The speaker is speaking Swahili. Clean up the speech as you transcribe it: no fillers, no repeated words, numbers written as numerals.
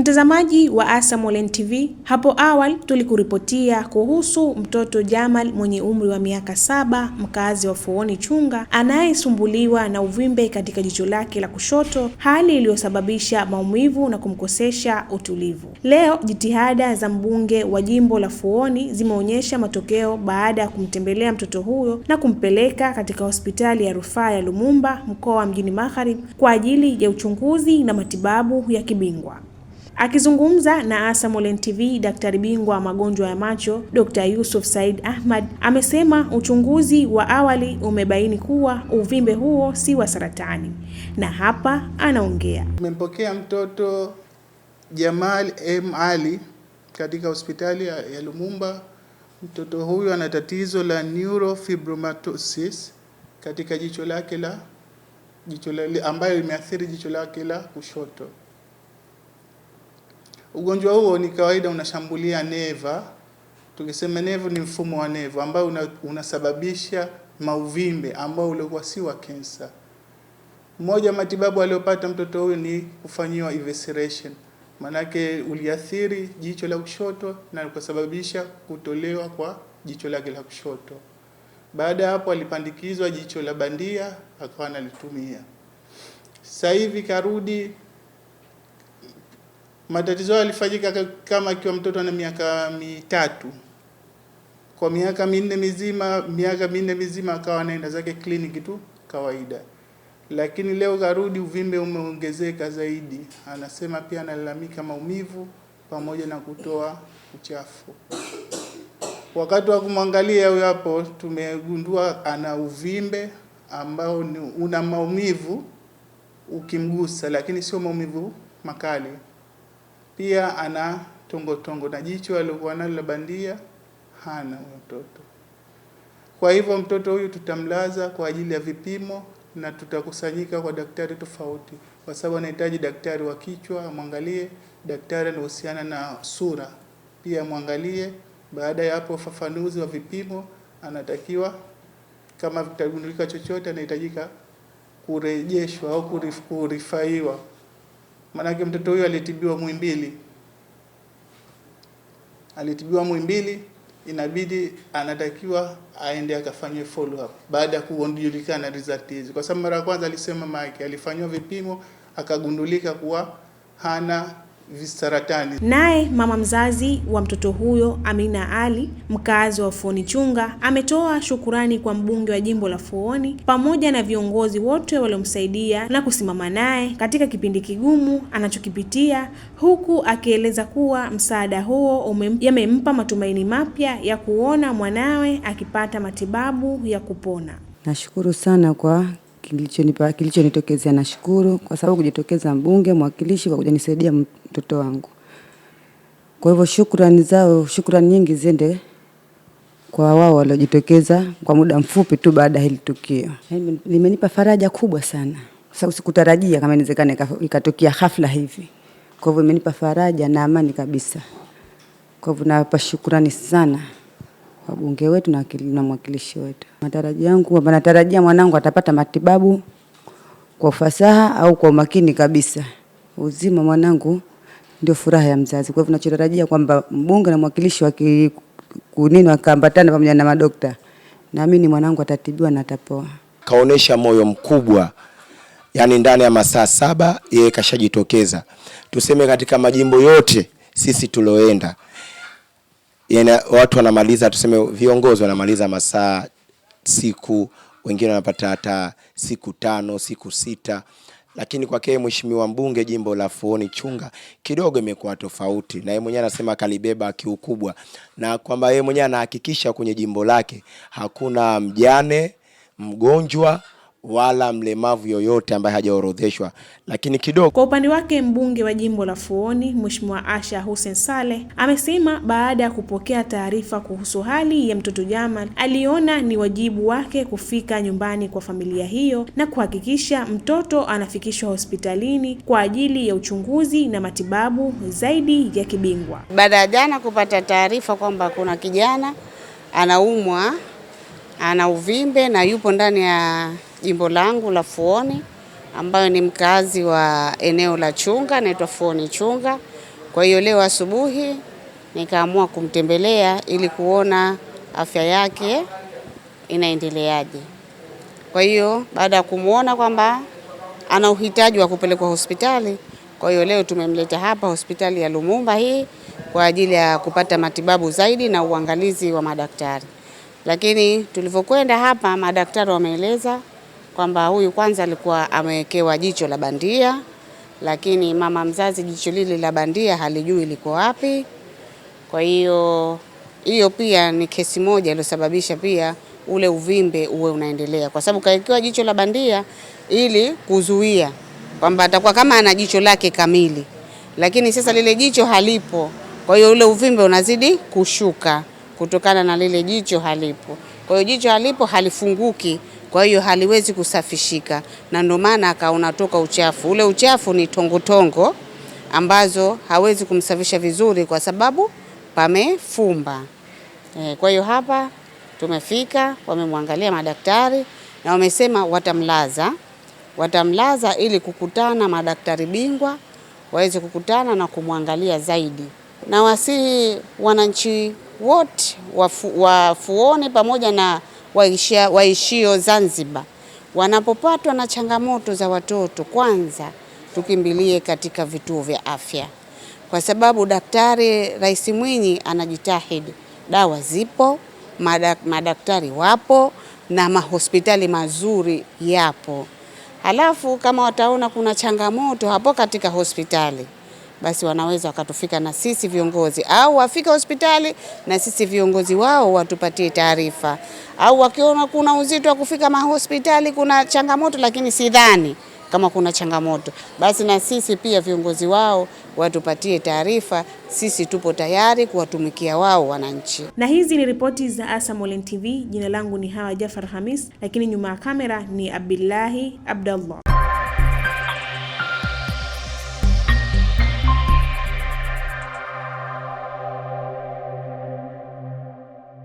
Mtazamaji wa ASAM Online TV, hapo awali tulikuripotia kuhusu mtoto Jamal mwenye umri wa miaka 7, mkazi wa Fuoni Chunga, anayesumbuliwa na uvimbe katika jicho lake la kushoto, hali iliyosababisha maumivu na kumkosesha utulivu. Leo jitihada za mbunge wa jimbo la Fuoni zimeonyesha matokeo baada ya kumtembelea mtoto huyo na kumpeleka katika hospitali ya rufaa ya Lumumba mkoa wa Mjini Magharibi kwa ajili ya uchunguzi na matibabu ya kibingwa. Akizungumza na ASAM Online TV, daktari bingwa wa magonjwa ya macho Dr. Yusuf Said Ahmad amesema uchunguzi wa awali umebaini kuwa uvimbe huo si wa saratani, na hapa anaongea. Tumempokea mtoto Jamal M. Ali katika hospitali ya Lumumba. Mtoto huyu ana tatizo la neurofibromatosis katika jicho lake ambayo imeathiri jicho lake la kushoto. Ugonjwa huo ni kawaida unashambulia neva. Tukisema neva ni mfumo wa neva ambao unasababisha mauvimbe ambao ulikuwa si wa kansa. Mmoja matibabu aliyopata mtoto huyu ni kufanyiwa evisceration. Manake uliathiri jicho la kushoto na kusababisha kutolewa kwa jicho lake la kushoto. Baada ya hapo alipandikizwa jicho la bandia akawa analitumia. Sasa hivi karudi. Matatizo yalifanyika kama akiwa mtoto na miaka 3. Kwa miaka 4 mizima akawa anaenda zake kliniki tu kawaida. Lakini leo karudi uvimbe umeongezeka zaidi. Anasema pia analalamika maumivu pamoja na kutoa uchafu. Wakati wa kumwangalia huyo hapo tumegundua ana uvimbe ambao una maumivu ukimgusa, lakini sio maumivu makali. Pia ana tongo na jicho alikuwa nalo la bandia hana mtoto. Kwa hivyo mtoto huyu tutamlaza kwa ajili ya vipimo na tutakusanyika kwa daktari tofauti, kwa sababu anahitaji daktari wa kichwa amwangalie, daktari anahusiana na sura pia amwangalie. Baada ya hapo ufafanuzi wa vipimo, anatakiwa kama vitagundulika chochote anahitajika kurejeshwa au kurifaiwa. Manake mtoto huyu alitibiwa Muhimbili, inabidi anatakiwa aende akafanywe follow up baada ya kujulikana result hizi, kwa sababu mara ya kwanza alisema Mike alifanywa vipimo akagundulika kuwa hana visaratani. Naye mama mzazi wa mtoto huyo Amina Ali, mkazi wa Fuoni Chunga, ametoa shukurani kwa mbunge wa jimbo la Fuoni pamoja na viongozi wote waliomsaidia na kusimama naye katika kipindi kigumu anachokipitia, huku akieleza kuwa msaada huo yamempa matumaini mapya ya kuona mwanawe akipata matibabu ya kupona. Nashukuru sana kwa kilichonitokezea. Nashukuru kwa sababu kujitokeza mbunge mwakilishi kwa kujanisaidia mtoto wangu. Kwa hivyo shukrani nyingi ziende kwa wao waliojitokeza kwa muda mfupi tu baada hili tukio. Limenipa faraja kubwa sana. Sababu sikutarajia kama inawezekana ikatokea ghafla hivi. Kwa hivyo imenipa faraja na amani kabisa. Kwa hivyo nawapa shukrani sana wabunge wetu na mwakilishi wetu. Matarajio yangu natarajia mwanangu atapata matibabu kwa ufasaha au kwa umakini kabisa. Uzima mwanangu ndio furaha ya mzazi. Kwa hivyo tunachotarajia kwamba mbunge na mwakilishi wakaambatana pamoja na madokta, naamini mwanangu atatibiwa na atapoa. Kaonesha moyo mkubwa. Yaani ndani ya masaa 7 yeye kashajitokeza. Tuseme katika majimbo yote sisi tuloenda, watu wanamaliza, tuseme viongozi wanamaliza masaa siku, wengine wanapata hata siku 5, siku 6. Lakini kwa kile mheshimiwa mbunge jimbo la Fuoni Chunga kidogo imekuwa tofauti, na yeye mwenyewe anasema kalibeba kiukubwa, na kwamba yeye mwenyewe anahakikisha kwenye jimbo lake hakuna mjane, mgonjwa wala mlemavu yoyote ambaye hajaorodheshwa. Lakini kidogo kwa upande wake mbunge wa jimbo la Fuoni Mheshimiwa Asha Hussein Saleh amesema baada ya kupokea taarifa kuhusu hali ya mtoto Jamal, aliona ni wajibu wake kufika nyumbani kwa familia hiyo na kuhakikisha mtoto anafikishwa hospitalini kwa ajili ya uchunguzi na matibabu zaidi ya kibingwa. Baada ya jana kupata taarifa kwamba kuna kijana anaumwa, ana uvimbe na yupo ndani ya jimbo langu la Fuoni, ambayo ni mkazi wa eneo la Chunga, naitwa Fuoni Chunga. Kwa hiyo leo asubuhi nikaamua kumtembelea ili kuona afya yake inaendeleaje. Kwa hiyo baada ya kumuona kwamba ana uhitaji wa kupelekwa hospitali, kwa hiyo leo tumemleta hapa hospitali ya Lumumba hii kwa ajili ya kupata matibabu zaidi na uangalizi wa madaktari. Lakini tulivyokwenda hapa, madaktari wameeleza kwamba huyu kwanza alikuwa amewekewa jicho la bandia, lakini mama mzazi jicho lile la bandia halijui liko wapi. Kwa hiyo pia ni kesi moja iliyosababisha pia ule uvimbe uwe unaendelea, kwa sababu kawekewa jicho la bandia ili kuzuia kwamba atakuwa kama ana jicho lake kamili, lakini sasa lile jicho halipo. Kwa hiyo ule uvimbe unazidi kushuka kutokana na lile jicho halipo. Kwa hiyo jicho halipo, halifunguki, kwa hiyo haliwezi kusafishika, na ndio maana unatoka uchafu. Ule uchafu ni tongotongo ambazo hawezi kumsafisha vizuri kwa sababu pamefumba. Kwa hiyo hapa tumefika, wamemwangalia madaktari na wamesema watamlaza ili kukutana madaktari bingwa waweze kukutana na kumwangalia zaidi. Na wasihi wananchi wote wa Fuoni pamoja na waishio Zanzibar, wanapopatwa na changamoto za watoto, kwanza tukimbilie katika vituo vya afya, kwa sababu Daktari Rais Mwinyi anajitahidi. Dawa zipo, madaktari wapo na mahospitali mazuri yapo. Halafu kama wataona kuna changamoto hapo katika hospitali, basi wanaweza wakatufika na sisi viongozi, au wafika hospitali na sisi viongozi wao watupatie taarifa, au wakiona kuna uzito wa kufika mahospitali, kuna changamoto lakini sidhani kama kuna changamoto, basi na sisi pia viongozi wao watupatie taarifa. Sisi tupo tayari kuwatumikia wao wananchi. Na hizi ni ripoti za ASAM Online TV. Jina langu ni Hawa Jafar Hamis, lakini nyuma ya kamera ni Abdullahi Abdallah.